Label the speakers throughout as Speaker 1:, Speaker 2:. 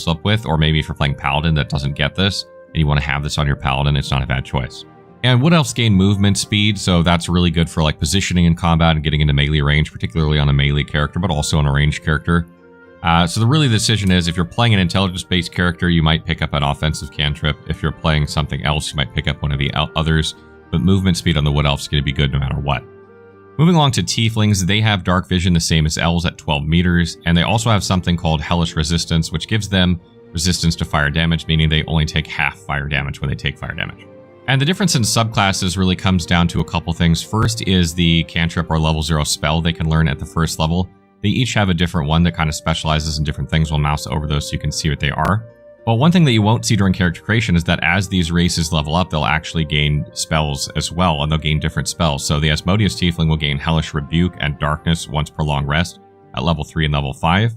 Speaker 1: levels up with, or maybe if you're playing Paladin that doesn't get this, and you want to have this on your Paladin, it's not a bad choice. And Wood Elves gain movement speed, so that's really good for like positioning in combat and getting into melee range, particularly on a melee character, but also on a ranged character. So the decision is, if you're playing an intelligence-based character, you might pick up an offensive cantrip. If you're playing something else, you might pick up one of the others, but movement speed on the Wood Elves is going to be good no matter what. Moving along to Tieflings, they have dark vision the same as Elves at 12 meters, and they also have something called Hellish Resistance, which gives them resistance to fire damage, meaning they only take half fire damage when they take fire damage. And the difference in subclasses really comes down to a couple things. First is the cantrip or level 0 spell they can learn at the first level. They each have a different one that kind of specializes in different things. We'll mouse over those so you can see what they are. But one thing that you won't see during character creation is that as these races level up, they'll actually gain spells as well, and they'll gain different spells. So the Asmodeus Tiefling will gain Hellish Rebuke and Darkness once per long rest at level 3 and level 5.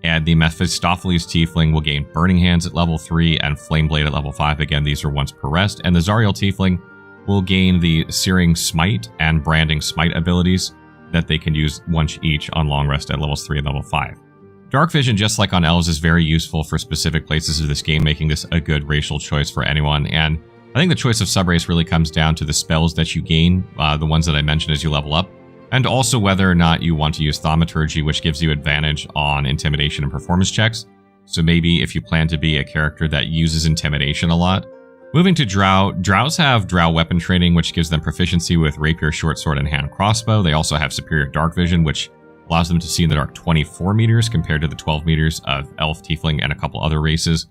Speaker 1: And the Mephistopheles Tiefling will gain Burning Hands at level 3 and Flame Blade at level 5. Again, these are once per rest. And the Zariel Tiefling will gain the Searing Smite and Branding Smite abilities that they can use once each on long rest at levels 3 and level 5. Dark Vision, just like on Elves, is very useful for specific places of this game, making this a good racial choice for anyone. And I think the choice of subrace really comes down to the spells that you gain, the ones that I mentioned as you level up, and also whether or not you want to use Thaumaturgy, which gives you advantage on Intimidation and Performance checks. So maybe if you plan to be a character that uses Intimidation a lot. Moving to Drow, Drows have Drow weapon training, which gives them proficiency with Rapier, Short Sword, and Hand Crossbow. They also have superior Dark Vision, which allows them to see in the dark 24 meters compared to the 12 meters of Elf, Tiefling, and a couple other races.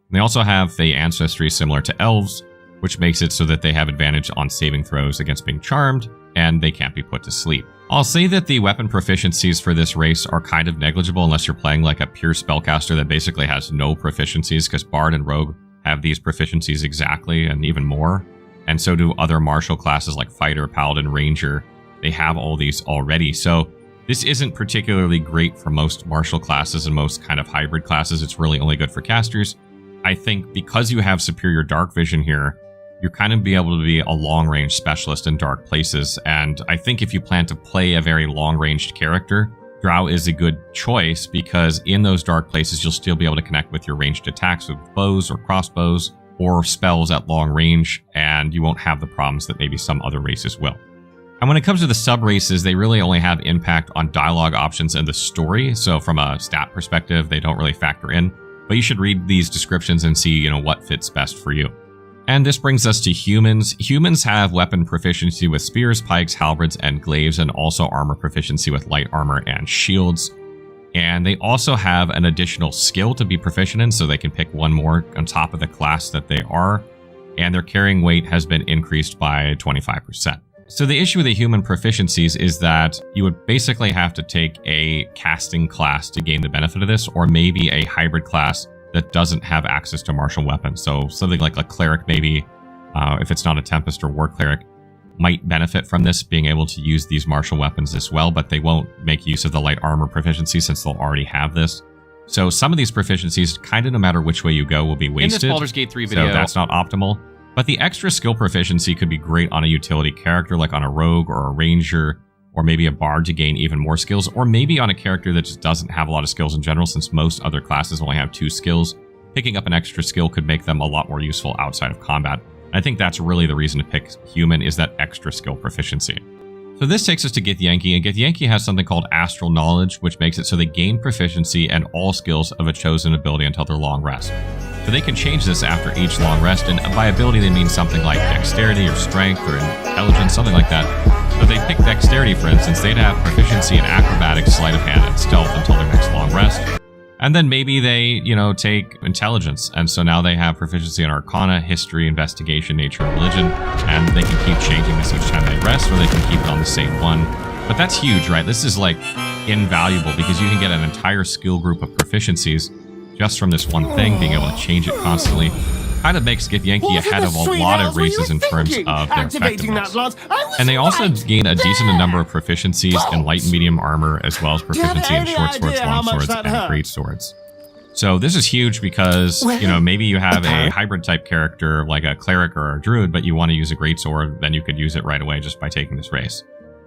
Speaker 1: And they also have Fey ancestry similar to Elves, which makes it so that they have advantage on saving throws against being charmed, and they can't be put to sleep. I'll say that the weapon proficiencies for this race are kind of negligible unless you're playing like a pure spellcaster that basically has no proficiencies, because Bard and Rogue have these proficiencies exactly and even more. And so do other martial classes like Fighter, Paladin, Ranger. They have all these already. So this isn't particularly great for most martial classes and most kind of hybrid classes. It's really only good for casters. I think because you have superior dark vision here, you're kind of be able to be a long-range specialist in dark places. And I think if you plan to play a very long-ranged character, Drow is a good choice, because in those dark places, you'll still be able to connect with your ranged attacks with bows or crossbows or spells at long range, and you won't have the problems that maybe some other races will. And when it comes to the sub-races, they really only have impact on dialogue options and the story. So from a stat perspective, they don't really factor in. But you should read these descriptions and see, what fits best for you. And this brings us to humans. Humans have weapon proficiency with spears, pikes, halberds, and glaives, and also armor proficiency with light armor and shields. And they also have an additional skill to be proficient in, so they can pick one more on top of the class that they are. And their carrying weight has been increased by 25%. So the issue with the human proficiencies is that you would basically have to take a casting class to gain the benefit of this, or maybe a hybrid class that doesn't have access to martial weapons. So something like a cleric, maybe, if it's not a Tempest or War Cleric, might benefit from this, being able to use these martial weapons as well, but they won't make use of the light armor proficiency since they'll already have this. So some of these proficiencies, kind of no matter which way you go, will be wasted.
Speaker 2: In this Baldur's Gate 3 video,
Speaker 1: so that's not optimal. But the extra skill proficiency could be great on a utility character, like on a rogue or a ranger, or maybe a bard to gain even more skills, or maybe on a character that just doesn't have a lot of skills in general, since most other classes only have 2 skills. Picking up an extra skill could make them a lot more useful outside of combat. I think that's really the reason to pick human, is that extra skill proficiency. So this takes us to Githyanki, and Githyanki has something called Astral Knowledge, which makes it so they gain proficiency and all skills of a chosen ability until their long rest. So they can change this after each long rest, and by ability they mean something like dexterity or strength or intelligence, something like that. So if they pick dexterity, for instance, they'd have proficiency in acrobatics, sleight of hand, and stealth until their next long rest. And then maybe they, take intelligence, and so now they have proficiency in arcana, history, investigation, nature, and religion, and they can keep changing this each time they rest, or they can keep it on the same one. But that's huge, right? This is like invaluable, because you can get an entire skill group of proficiencies just from this one thing, being able to change it constantly. Kind of makes Githyanki ahead of a lot of races in terms of their effectiveness. And they also gain a decent number of proficiencies in light and medium armor, as well as proficiency in short swords, long swords, and great swords. So this is huge because, maybe you have a hybrid type character like a cleric or a druid, but you want to use a great sword, then you could use it right away just by taking this race.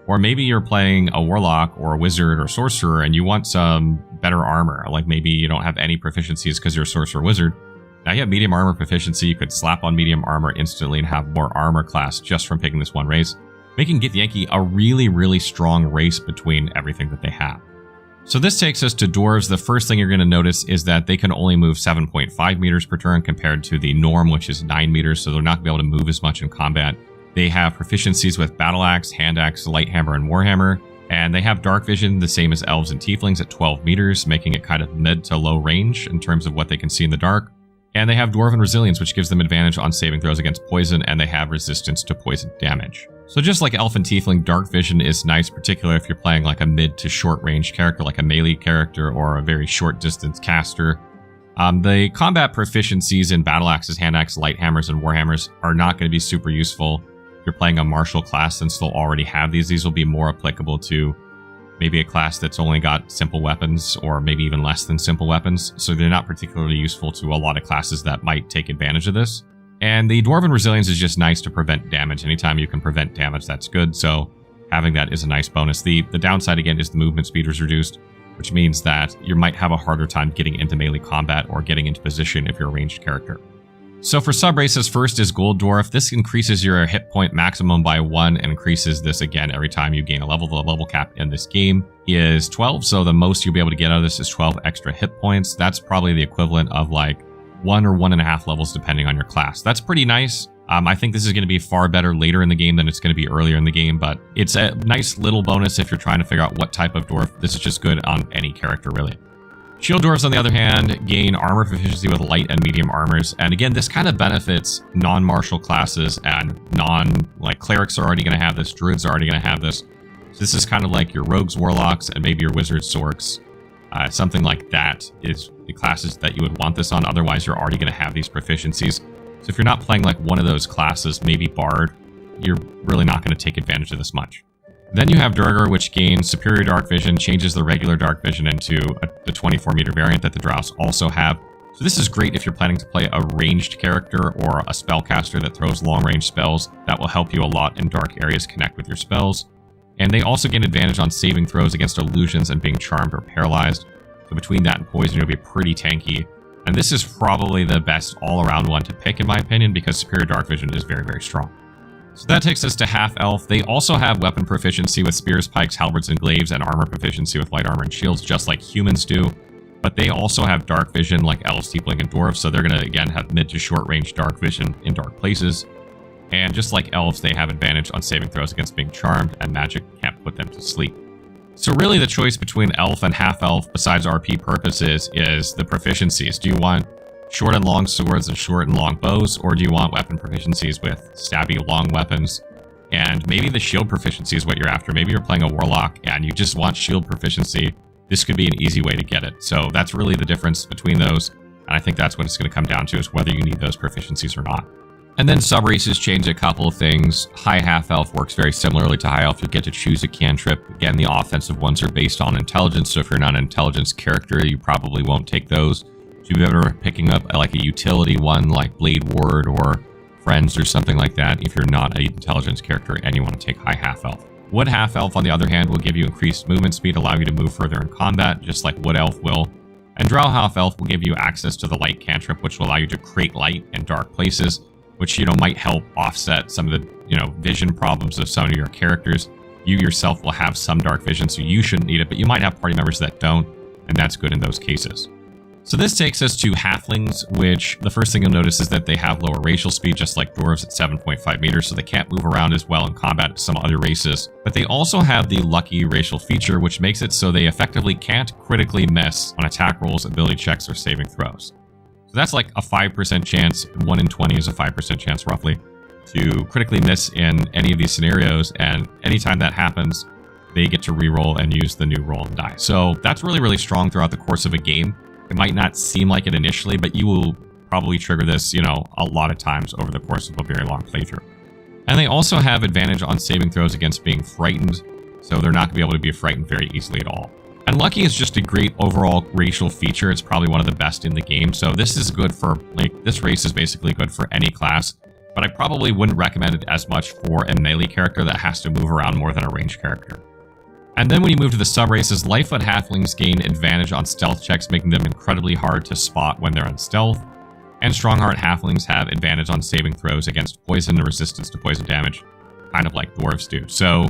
Speaker 1: Or maybe you're playing a warlock or a wizard or sorcerer and you want some better armor. Like maybe you don't have any proficiencies because you're a sorcerer or wizard. Now you have medium armor proficiency. You could slap on medium armor instantly and have more armor class just from picking this one race, making Githyanki a really, really strong race between everything that they have. So this takes us to dwarves. The first thing you're going to notice is that they can only move 7.5 meters per turn compared to the norm, which is 9 meters. So they're not going to be able to move as much in combat. They have proficiencies with battle axe, hand axe, light hammer, and warhammer. And they have dark vision, the same as elves and tieflings at 12 meters, making it kind of mid to low range in terms of what they can see in the dark. And they have dwarven resilience, which gives them advantage on saving throws against poison, and they have resistance to poison damage. So just like elf and tiefling, dark vision is nice, particularly if you're playing like a mid to short range character, like a melee character or a very short distance caster. The combat proficiencies in battle axes, hand axe, light hammers, and warhammers are not going to be super useful. If you're playing a martial class, since they'll already have these will be more applicable to maybe a class that's only got simple weapons or maybe even less than simple weapons. So they're not particularly useful to a lot of classes that might take advantage of this. And the Dwarven Resilience is just nice to prevent damage. Anytime you can prevent damage, that's good. So having that is a nice bonus. The downside, again, is the movement speed is reduced, which means that you might have a harder time getting into melee combat or getting into position if you're a ranged character. So for sub-races, first is Gold Dwarf. This increases your hit point maximum by 1 and increases this again every time you gain a level. The level cap in this game is 12, so the most you'll be able to get out of this is 12 extra hit points. That's probably the equivalent of like 1 or 1.5 levels depending on your class. That's pretty nice. I think this is going to be far better later in the game than it's going to be earlier in the game, but it's a nice little bonus if you're trying to figure out what type of dwarf. This is just good on any character, really. Shield dwarves, on the other hand, gain armor proficiency with light and medium armors. And again, this kind of benefits non-martial classes and clerics are already going to have this, druids are already going to have this. So this is kind of like your rogues, warlocks, and maybe your wizards, orcs. Something like that is the classes that you would want this on. Otherwise, you're already going to have these proficiencies. So if you're not playing like one of those classes, maybe Bard, you're really not going to take advantage of this much. Then you have Durgar, which gains superior dark vision, changes the regular dark vision into the 24-meter variant that the Drows also have. So this is great if you're planning to play a ranged character or a spellcaster that throws long-range spells. That will help you a lot in dark areas connect with your spells. And they also gain advantage on saving throws against illusions and being charmed or paralyzed. So between that and poison, you'll be pretty tanky. And this is probably the best all-around one to pick, in my opinion, because superior dark vision is very, very strong. So that takes us to half-elf. They also have weapon proficiency with spears, pikes, halberds, and glaives, and armor proficiency with light armor and shields, just like humans do. But they also have dark vision like elves, tiefling, and dwarves, so they're going to, again, have mid to short range dark vision in dark places. And just like elves, they have advantage on saving throws against being charmed, and magic can't put them to sleep. So really the choice between elf and half-elf, besides RP purposes, is the proficiencies. Do you want short and long swords and short and long bows, or do you want weapon proficiencies with stabby long weapons? And maybe the shield proficiency is what you're after. Maybe you're playing a warlock and you just want shield proficiency. This could be an easy way to get it. So that's really the difference between those. And I think that's what it's going to come down to, is whether you need those proficiencies or not. And then sub-races change a couple of things. High half-elf works very similarly to high elf. You'll get to choose a cantrip. Again, the offensive ones are based on intelligence. So if you're not an intelligence character, you probably won't take those. If you've ever picking up like a utility one like Blade Ward or Friends or something like that, if you're not an intelligence character and you want to take high half-elf. Wood half-elf, on the other hand, will give you increased movement speed, allow you to move further in combat, just like Wood elf will. And Drow half-elf will give you access to the light cantrip, which will allow you to create light in dark places, which, might help offset some of the, vision problems of some of your characters. You yourself will have some dark vision, so you shouldn't need it, but you might have party members that don't, and that's good in those cases. So this takes us to halflings, which the first thing you'll notice is that they have lower racial speed, just like dwarves at 7.5 meters, so they can't move around as well in combat as some other races. But they also have the lucky racial feature, which makes it so they effectively can't critically miss on attack rolls, ability checks, or saving throws. So that's like a 5% chance, 1 in 20 is a 5% chance roughly, to critically miss in any of these scenarios, and anytime that happens, they get to reroll and use the new roll and die. So that's really, really strong throughout the course of a game. It might not seem like it initially, but you will probably trigger this, a lot of times over the course of a very long playthrough. And they also have advantage on saving throws against being frightened, so they're not going to be able to be frightened very easily at all. And lucky is just a great overall racial feature. It's probably one of the best in the game, so this is good for, this race is basically good for any class. but I probably wouldn't recommend it as much for a melee character that has to move around more than a ranged character. And then when you move to the sub-races, Lightfoot Halflings gain advantage on stealth checks, making them incredibly hard to spot when they're on stealth, and Strongheart Halflings have advantage on saving throws against poison and resistance to poison damage, kind of like Dwarves do. So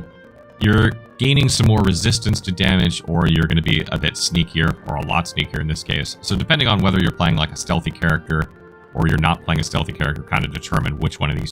Speaker 1: you're gaining some more resistance to damage, or you're going to be a bit sneakier, or a lot sneakier in this case. So depending on whether you're playing like a stealthy character, or you're not playing a stealthy character, kind of determine which one of these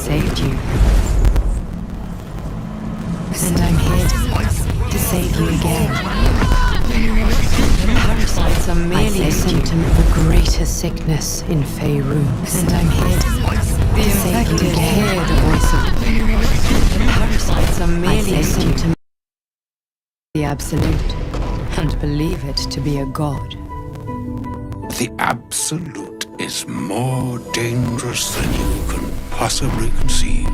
Speaker 2: saved you. And I'm here to save you again. Parasites are merely a symptom of a greater sickness in Faerun. And I'm here to save you again. Hear the voice of parasites are merely a symptom of the absolute, and believe it to be a god.
Speaker 3: The absolute is more dangerous than you can possibly conceive.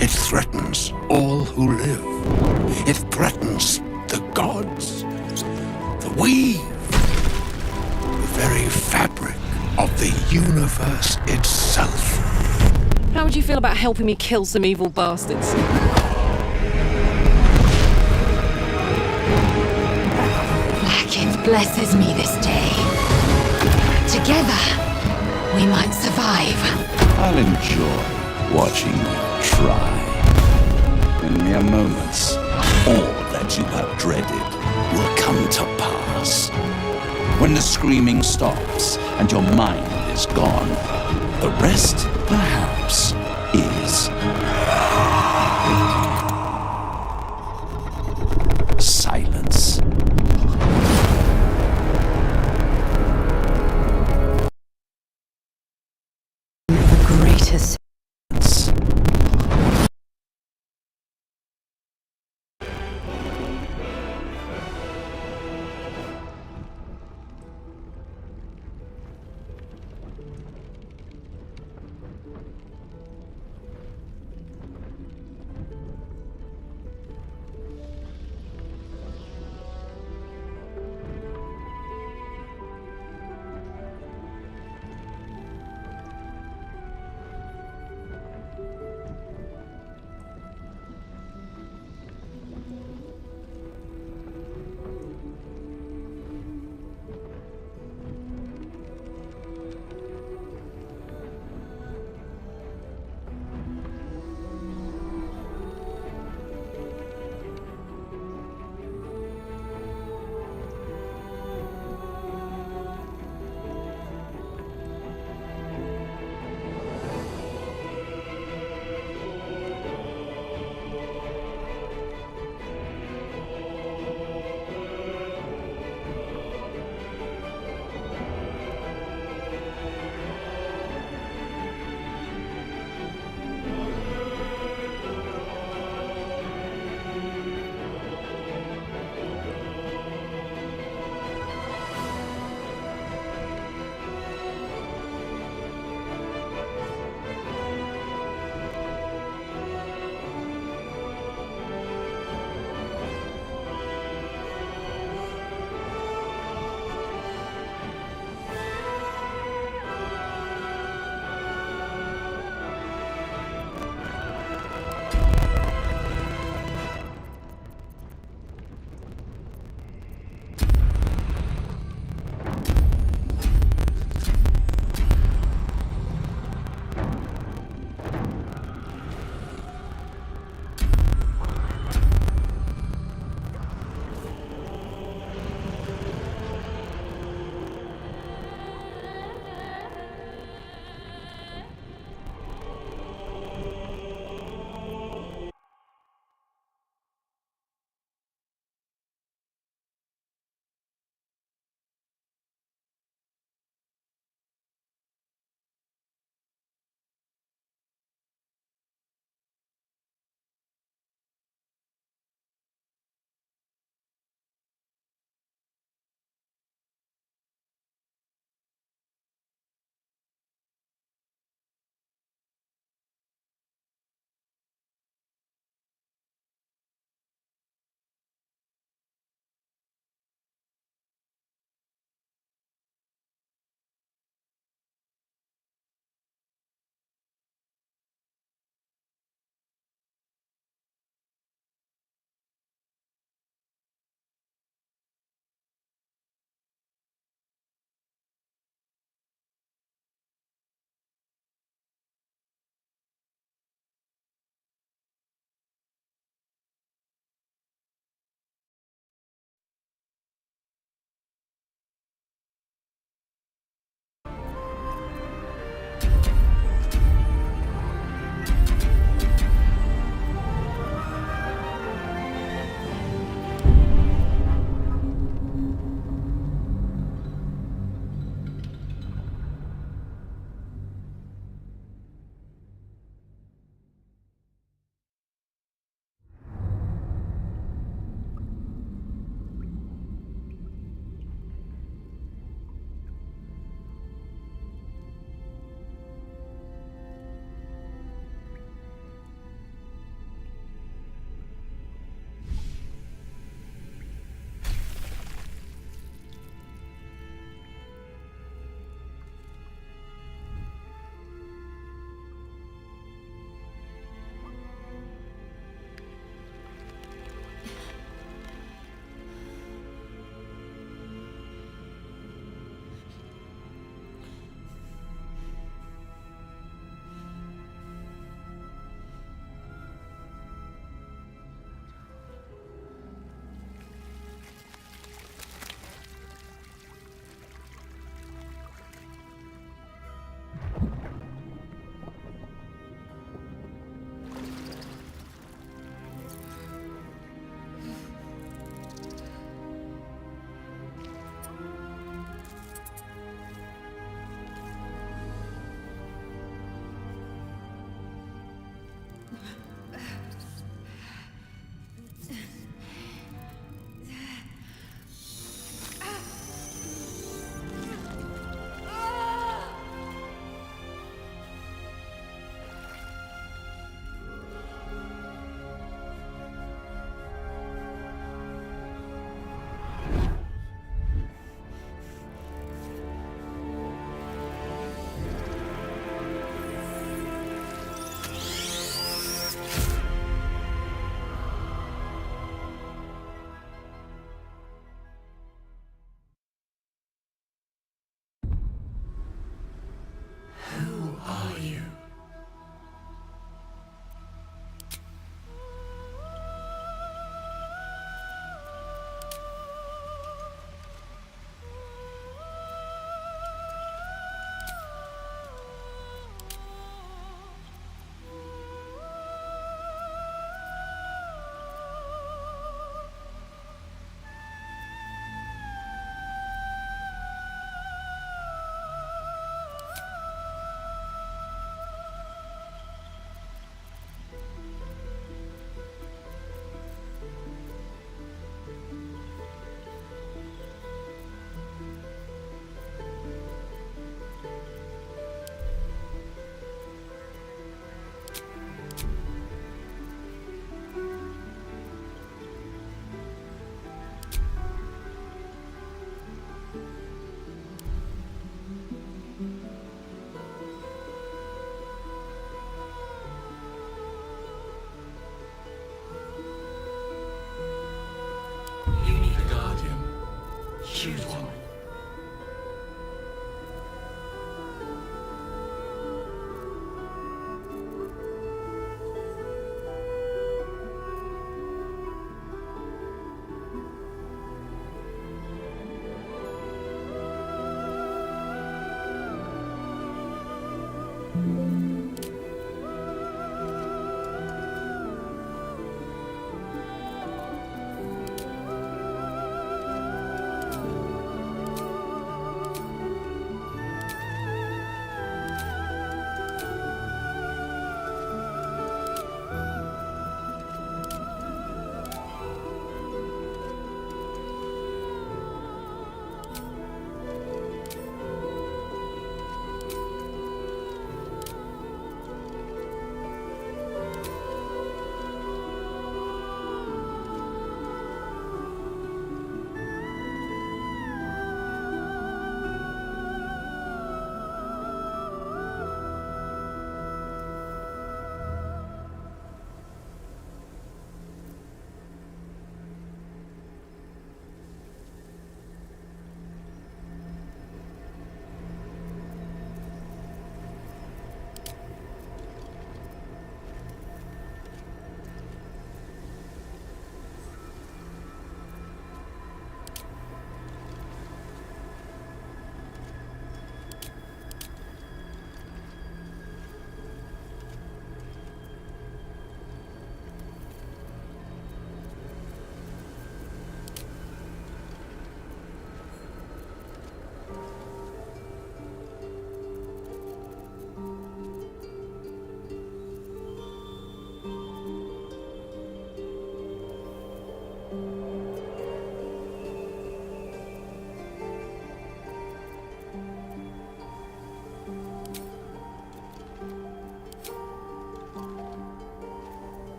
Speaker 3: It threatens all who live. It threatens the gods, the weave, the very fabric of the universe itself.
Speaker 4: How would you feel about helping me kill some evil bastards?
Speaker 5: It blesses me this day. Together, we might survive.
Speaker 6: I'll enjoy watching you try. In mere moments, all that you have dreaded will come to pass. When the screaming stops and your mind is gone, the rest, perhaps, is silence.
Speaker 2: The greatest.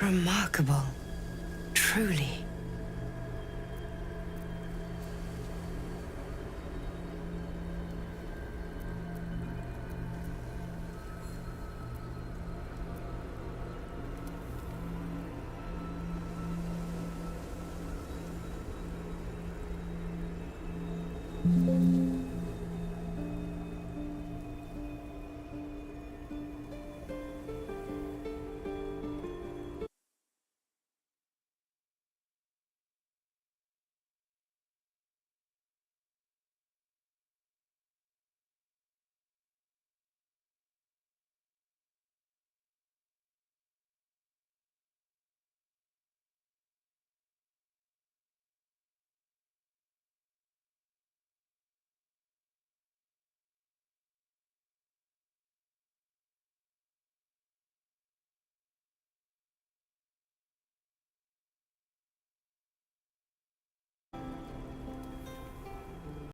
Speaker 2: Remarkable. Truly.